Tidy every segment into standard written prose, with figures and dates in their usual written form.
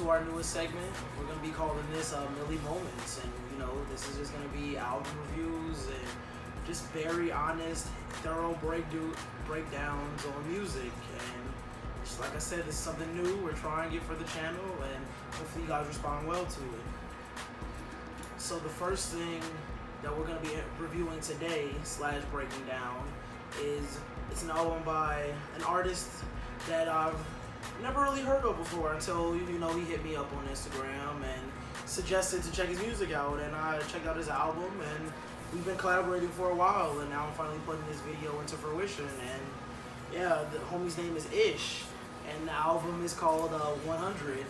to our newest segment. We're gonna be calling this Millie Moments, and this is just gonna be album reviews and just very honest, thorough breakdowns on music. And just like I said, this is something new we're trying it for the channel, and hopefully you guys respond well to it. So the first thing that we're gonna be reviewing today / breaking down is it's an album by an artist that I've never really heard of before until he hit me up on Instagram and suggested to check his music out, and I checked out his album, and we've been collaborating for a while, and now I'm finally putting this video into fruition. And yeah, the homie's name is Ish, and the album is called 100.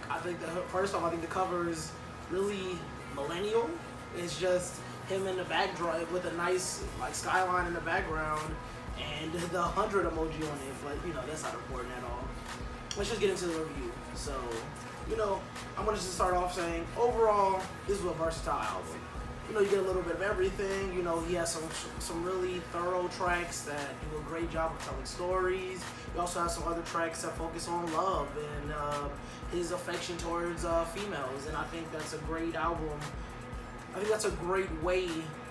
I think first off, I think the cover is really millennial. It's just him in the backdrop with a nice skyline in the background and the 100 emoji on it, but that's not important at all. Let's just get into the review. So, I'm gonna just start off saying, overall, this is a versatile album. You get a little bit of everything. He has some really thorough tracks that do a great job of telling stories. He also has some other tracks that focus on love and his affection towards females, and I think that's a great album. I think that's a great way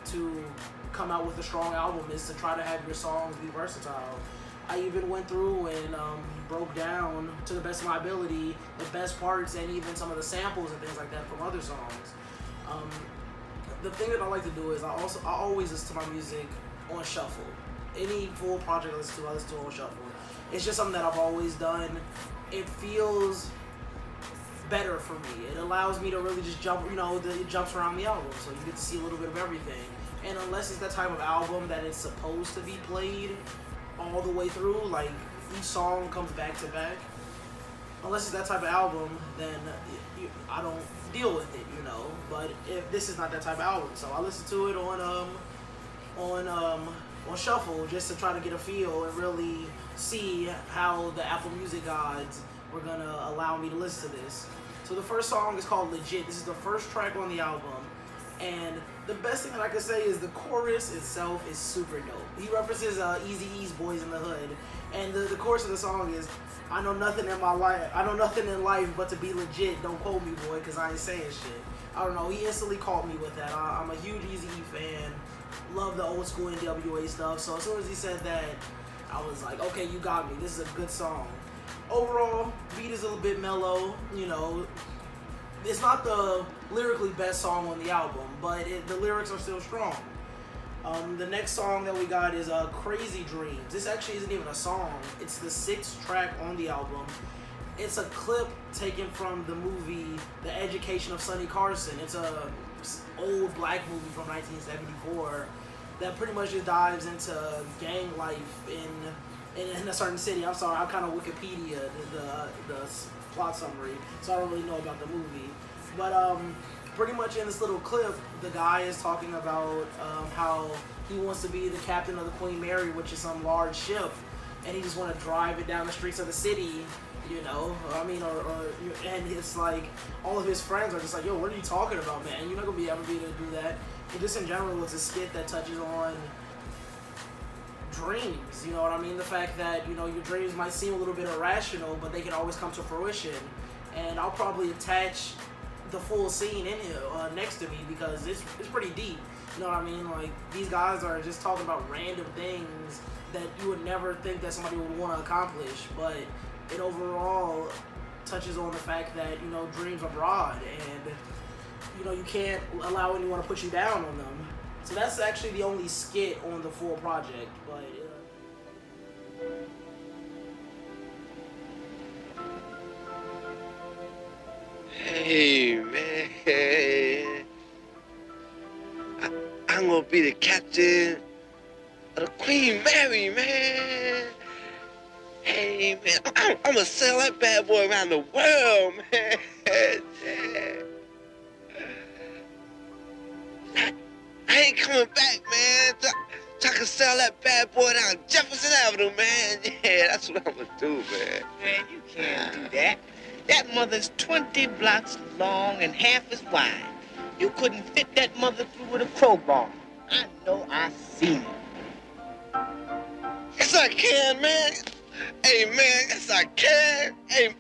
to come out with a strong album, is to try to have your songs be versatile. I even went through and broke down, to the best of my ability, the best parts and even some of the samples and things like that from other songs. The thing that I like to do is I always listen to my music on shuffle. Any full project I listen to on shuffle. It's just something that I've always done. It feels better for me. It allows me to really just jump, it jumps around the album, so you get to see a little bit of everything. And unless it's that type of album that it's supposed to be played all the way through, like each song comes back to back, unless it's that type of album, then I don't deal with it, But if this is not that type of album, so I listen to it on shuffle just to try to get a feel and really see how the Apple Music gods were gonna allow me to listen to this. So the first song is called Legit. This is the first track on the album, and the best thing that I can say is the chorus itself is super dope. He references Eazy-E's Boys in the Hood, and the chorus of the song is, I know nothing in life but to be legit. Don't quote me, boy, because I ain't saying shit. I don't know. He instantly caught me with that. I'm a huge Eazy-E fan. Love the old school NWA stuff. So as soon as he said that, I was like, okay, you got me. This is a good song. Overall, beat is a little bit mellow. It's not the lyrically best song on the album, but the lyrics are still strong. The next song that we got is Crazy Dreams. This actually isn't even a song. It's the 6th track on the album. It's a clip taken from the movie The Education of Sonny Carson. It's a old black movie from 1974 that pretty much just dives into gang life in a certain city. I'm sorry, I kind of Wikipedia the plot summary, so I don't really know about the movie. But pretty much in this little clip, the guy is talking about how he wants to be the captain of the Queen Mary, which is some large ship, and he just want to drive it down the streets of the city, and it's like all of his friends are just like, yo, what are you talking about, man? You're not gonna ever be able to do that. And just in general, it's a skit that touches on dreams, the fact that your dreams might seem a little bit irrational, but they can always come to fruition. And I'll probably attach the full scene in here next to me, because it's pretty deep. Like, these guys are just talking about random things that you would never think that somebody would want to accomplish, but it overall touches on the fact that dreams are broad, and you can't allow anyone to put you down on them. So that's actually the only skit on the full project, but hey man, I'm gonna be the captain of the Queen Mary, man. Hey man, I'm gonna sail that bad boy around the world, man. Yeah. I ain't coming back, man. So I can sell that bad boy down Jefferson Avenue, man. Yeah, that's what I'm gonna do, man. Man, you can't do that. That mother's 20 blocks long and half as wide. You couldn't fit that mother through with a crowbar. I know, I seen it. Yes, I can, man. Hey, man, yes, I can. Hey,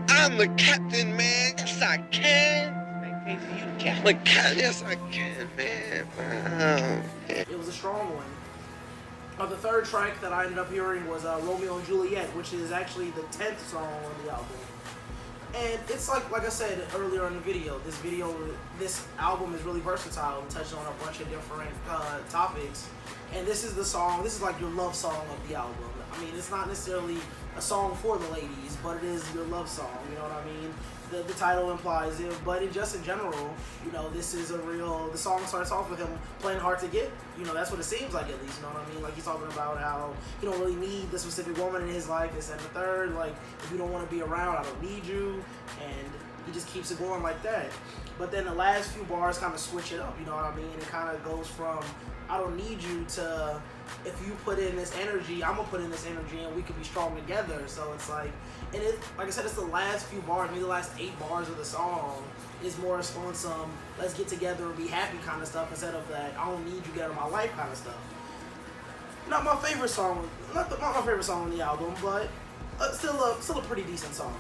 I'm the captain, man. Yes, I can. Make for you, Captain. I'm the captain. Yes, I can, man. Wow. It was a strong one. The third track that I ended up hearing was Romeo and Juliet, which is actually the 10th song on the album. And it's like I said earlier in the video, this album is really versatile and touches on a bunch of different topics. And this is the song, this is like your love song of the album. I mean, it's not necessarily a song for the ladies, but it is your love song, you know what I mean? The title implies it, but in general, you know, this is the song starts off with him playing hard to get. You know, that's what it seems like, at least, you know what I mean? Like, he's talking about how he don't really need the specific woman in his life, this and the third, like, if you don't want to be around, I don't need you, and he just keeps it going like that. But then the last few bars kind of switch it up, you know what I mean? It kind of goes from, I don't need you, to, if you put in this energy, I'm gonna put in this energy and we can be strong together. So it's like, and it, like I said, it's the last few bars, maybe the last 8 bars of the song is more on some let's get together and be happy kind of stuff, instead of that I don't need you, get out of my life kind of stuff. Not my favorite song, not my favorite song on the album, but still a pretty decent song.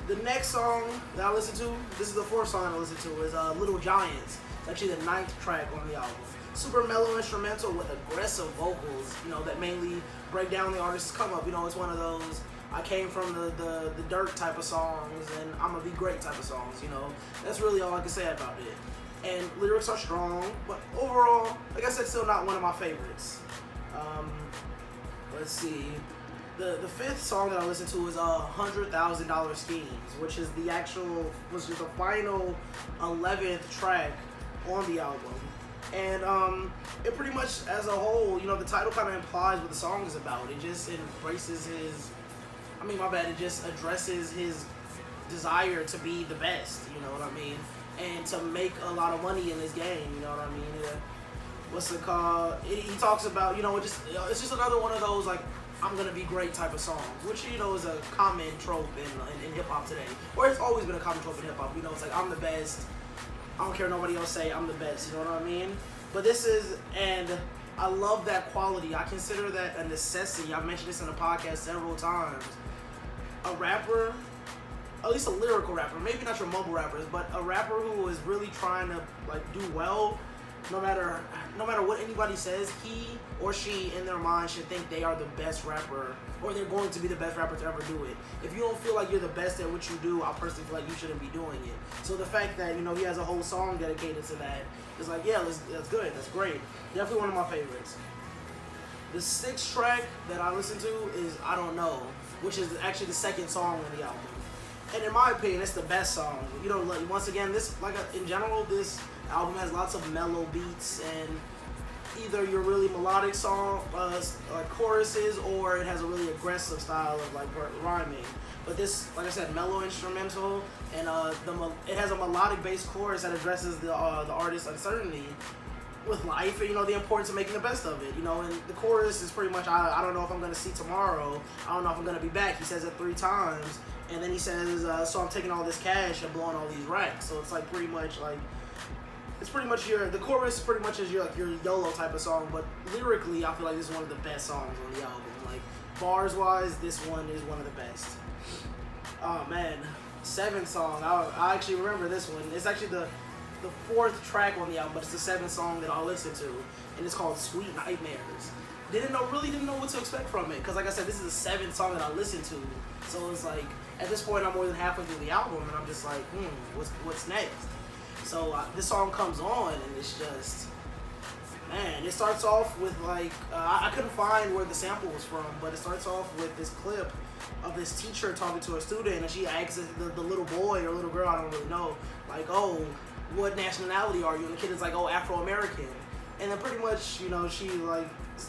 The next song that I listened to, this is the 4th song I listened to, is Little Giants. It's actually the 9th track on the album. Super mellow instrumental with aggressive vocals, you know, that mainly break down the artist's come up. You know, it's one of those, I came from the dirt type of songs and I'm gonna be great type of songs, you know. That's really all I can say about it. And lyrics are strong, but overall, like I said, still not one of my favorites. Let's see. The 5th song that I listened to is $100,000 Schemes, which is the final 11th track on the album. And it pretty much, as a whole, you know, the title kind of implies what the song is about. It just embraces it just addresses his desire to be the best, you know what I mean? And to make a lot of money in this game, you know what I mean? What's it called? He talks about, you know, it's just another one of those, like, I'm gonna be great type of songs, which, you know, is a common trope in hip-hop today. Or it's always been a common trope in hip-hop, you know, it's like, I'm the best, I don't care what nobody else say, I'm the best, you know what I mean? But this is, and I love that quality. I consider that a necessity. I've mentioned this in the podcast several times. A rapper, at least a lyrical rapper, maybe not your mumble rappers, but a rapper who is really trying to, like, do well, no matter what anybody says, he or she in their mind should think they are the best rapper, or they're going to be the best rapper to ever do it. If you don't feel like you're the best at what you do, I personally feel like you shouldn't be doing it. So the fact that, you know, he has a whole song dedicated to that is like, yeah, that's good, that's great. Definitely one of my favorites. The 6th track that I listen to is I Don't Know, which is actually the 2nd song on the album. And in my opinion, it's the best song. You know, like, once again, in general, this album has lots of mellow beats and either your really melodic song, choruses, or it has a really aggressive style of, like, rhyming. But this, like I said, mellow instrumental, and it has a melodic bass chorus that addresses the artist's uncertainty with life, and, you know, the importance of making the best of it, you know. And the chorus is pretty much, I don't know if I'm gonna see tomorrow, I don't know if I'm gonna be back. He says it 3 times, and then he says, so I'm taking all this cash and blowing all these racks. So it's like pretty much like, it's pretty much the chorus pretty much is your YOLO type of song, but lyrically, I feel like this is one of the best songs on the album. Like, bars wise, this one is one of the best. Oh man, 7th song, I actually remember this one. It's actually the 4th track on the album, but it's the 7th song that I'll listen to, and it's called Sweet Nightmares. Really didn't know what to expect from it, because like I said, this is the 7th song that I listened to, so it's like, at this point, I'm more than halfway through the album, and I'm just like, what's next? So this song comes on, and it's just, man, it starts off with, like, I couldn't find where the sample was from, but it starts off with this clip of this teacher talking to a student, and she asks the little boy or little girl, I don't really know, like, oh, what nationality are you? And the kid is like, oh, Afro-American. And then pretty much, you know, she, like,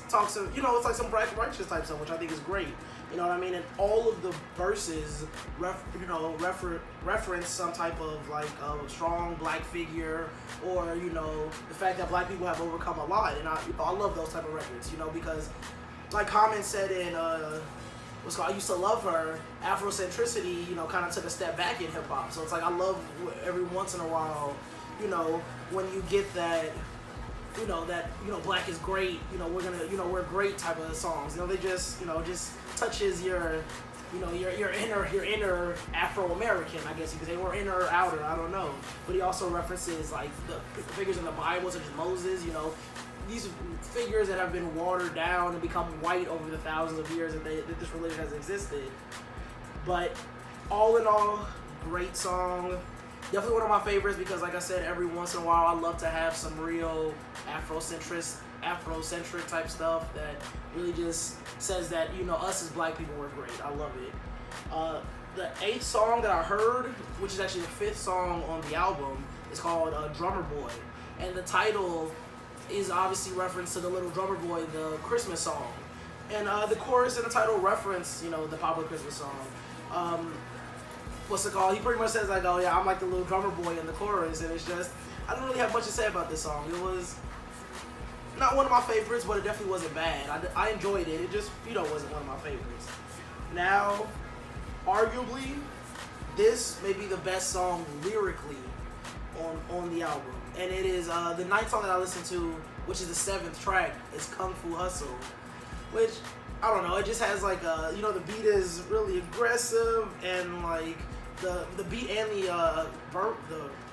talks to, you know, it's like some Black Righteous type stuff, which I think is great. You know what I mean? And all of the verses, reference some type of, like, a strong Black figure, or, you know, the fact that Black people have overcome a lot. And I love those type of records, you know, because, like Common said in, I used to love her, Afrocentricity, you know, kind of took a step back in hip-hop. So it's like, I love every once in a while, you know, when you get that, Black is great, you know, we're great type of songs. You know, they just, you know, just touches your you know, your inner Afro-American, I guess you could say, or inner or outer, I don't know. But he also references like the figures in the Bible, such as Moses, you know, these figures that have been watered down and become white over the thousands of years that this religion has existed. But all in all, great song. Definitely one of my favorites because, like I said, every once in a while I love to have some real Afrocentric type stuff that really just says that, you know, us as black people were great. I love it. The 8th song that I heard, which is actually the 5th song on the album, is called Drummer Boy. And the title is obviously reference to the Little Drummer Boy, the Christmas song. And the chorus and the title reference, you know, the popular Christmas song. What's it called? He pretty much says like, oh yeah, I'm like the little drummer boy in the chorus, and it's just, I don't really have much to say about this song. It was not one of my favorites, but it definitely wasn't bad. I enjoyed it. It just, you know, wasn't one of my favorites. Now, arguably, this may be the best song lyrically on the album, and it is the 9th song that I listened to, which is the 7th track, is Kung Fu Hustle, which, I don't know, it just has like you know, the beat is really aggressive, and like the beat and the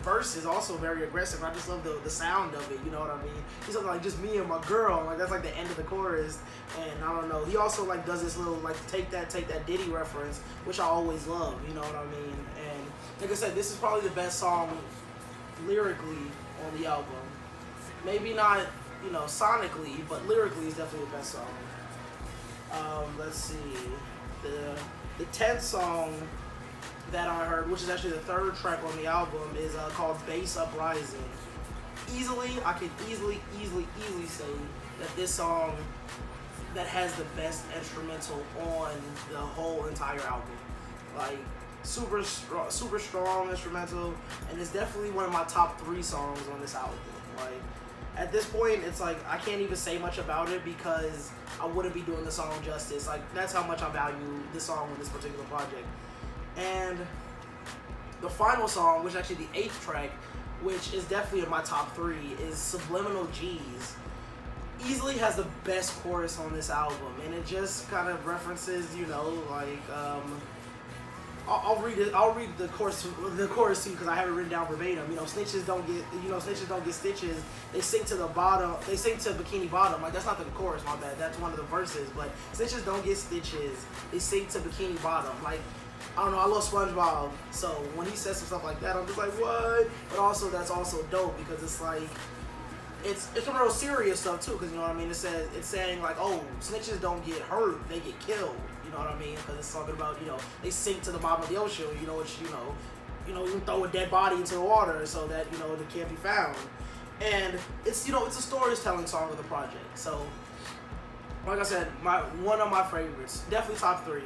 verse is also very aggressive. I just love the sound of it, you know what I mean? He's something like just me and my girl, like that's like the end of the chorus, and I don't know. He also like does this little like take that Diddy reference, which I always love, you know what I mean? And like I said, this is probably the best song lyrically on the album. Maybe not, you know, sonically, but lyrically is definitely the best song. Let's see, the 10th song that I heard, which is actually the 3rd track on the album, is called Bass Uprising. I could easily say that this song that has the best instrumental on the whole entire album. Like, super strong instrumental, and it's definitely one of my top 3 songs on this album. Like, at this point, it's like, I can't even say much about it because I wouldn't be doing the song justice. Like, that's how much I value this song on this particular project. And the final song, which is actually the 8th track, which is definitely in my top 3, is Subliminal G's. Easily has the best chorus on this album, and it just kind of references, you know, like, I'll read it. I'll read the chorus too because I have it written down verbatim. You know, snitches don't get stitches. They sink to the bottom. They sink to Bikini Bottom. Like, that's not the chorus, my bad. That's one of the verses. But snitches don't get stitches. They sink to Bikini Bottom. Like, I don't know. I love SpongeBob, so when he says some stuff like that, I'm just like, what? But also, that's also dope because it's like, it's some real serious stuff too. Because, you know what I mean. It's saying like, oh, snitches don't get hurt. They get killed. You know what I mean? Because it's talking about, you know, they sink to the bottom of the ocean, you know, which, you can throw a dead body into the water so that, you know, it can't be found. And it's, you know, it's a storytelling song of the project. So, like I said, one of my favorites, definitely top 3,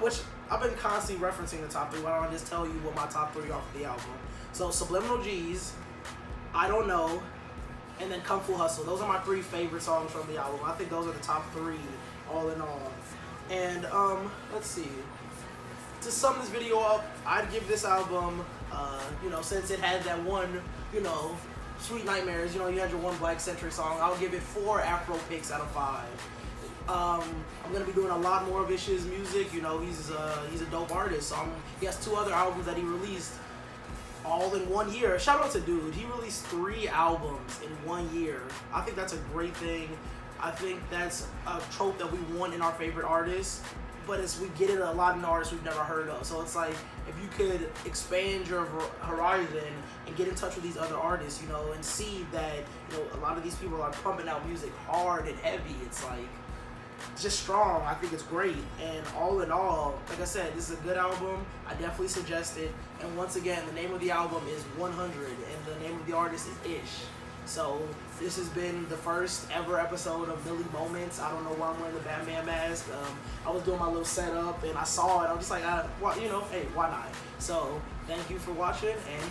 which I've been constantly referencing the top 3. Why don't I just tell you what my top 3 are for the album? So, Subliminal G's, I Don't Know, and then Kung Fu Hustle. Those are my 3 favorite songs from the album. I think those are the top 3 all in all. And, let's see. To sum this video up, I'd give this album, you know, since it had that one, you know, Sweet Nightmares, you know, you had your one black-centric song, I'll give it 4 Afro picks out of 5. I'm going to be doing a lot more of Ish's music. You know, he's a dope artist. So he has 2 other albums that he released all in 1 year. Shout out to dude. He released 3 albums in 1 year. I think that's a great thing. I think that's a trope that we want in our favorite artists, but we get it a lot in artists we've never heard of. So it's like, if you could expand your horizon and get in touch with these other artists, you know, and see that, you know, a lot of these people are pumping out music hard and heavy. It's like, it's just strong. I think it's great. And all in all, like I said, this is a good album. I definitely suggest it. And once again, the name of the album is 100, and the name of the artist is Ish. So this has been the first ever episode of Millie Moments. I don't know why I'm wearing the Batman mask. I was doing my little setup and I saw it. I'm just like, you know, hey, why not? So thank you for watching, and